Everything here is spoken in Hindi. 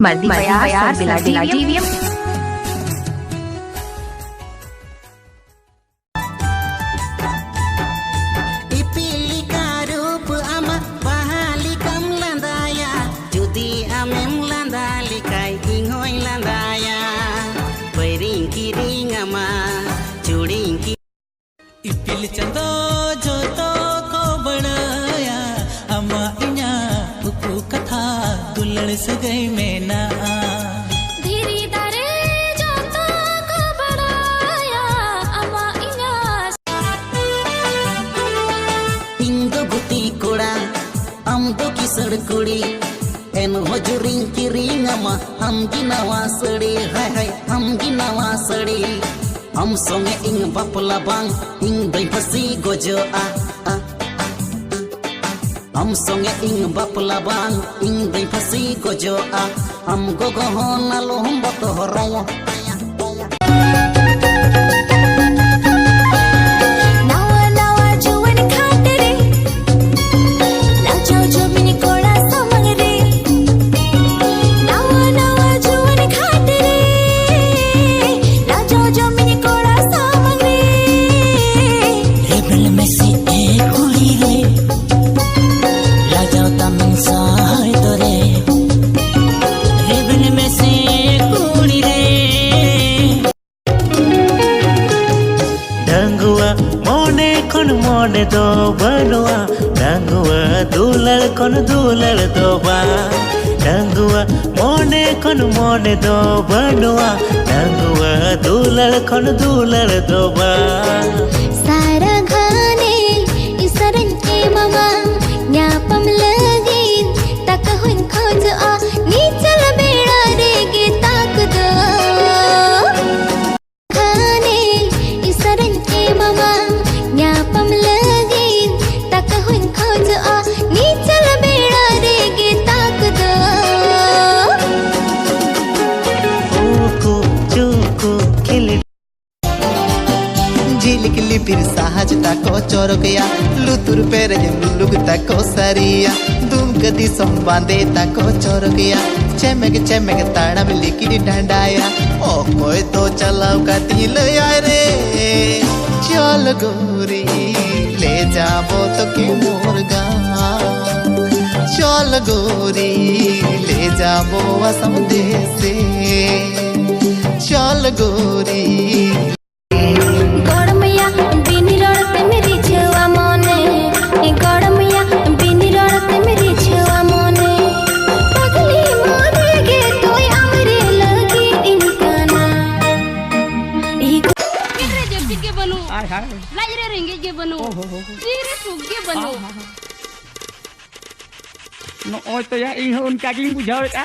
मर्दी बयार बिला टीवीएम इपिल चंदो जो तो को बनाया अमा इन्या उकु कथा दुलड़ सगई में ना धीरी दारे जो तो को बनाया अमा इन्या इंदो गुती कोड़ा हम दो किसड़ कुड़ी एन हो जुरिंग की रिंग अमा हम गिनावा सड़ी हाय हाय हम गिनावा सड़ी हम संगे इंग बापला बांग इंग दई फसी गोजो हम संगे इंग बापला बांग इंग दई फसी गोजो हम गोगो हो नालो हम बतो होराया मोने दो बनवा डंगुआ दूलड़ कौन दूलड़ दो बा डंगुआ मोने दो बनवा डंगुआ दूलड़ कौन दूलड़ दो बा सारा घाने इसरन के मामा न्यापम लगीन तक हुन खोज आ नीचल बेड़ा रेगे ताक दो घाने इसरन के मामा न्यापम लगीन तक हुन खोज आ नीचल बेड़ा रेगे ताक दो ओको चोको खिली झिलिकली फिर साहज ताको चोर गया लुतुर पेरे लुग ताको सरिया दुम गदी संबांदे ताको चोर गया चेमेग ताड़ा में लिखी डंडाया ओ कोई तो चलाव का तिल आए रे चल गोरी ले जाबो तो के मोरगा चल गोरी ले जाबो असम देशे चल गोरी लाइरे रेंगे के बनो धीरे सुगे बनो नो तो या इन उनका की बुझाओ का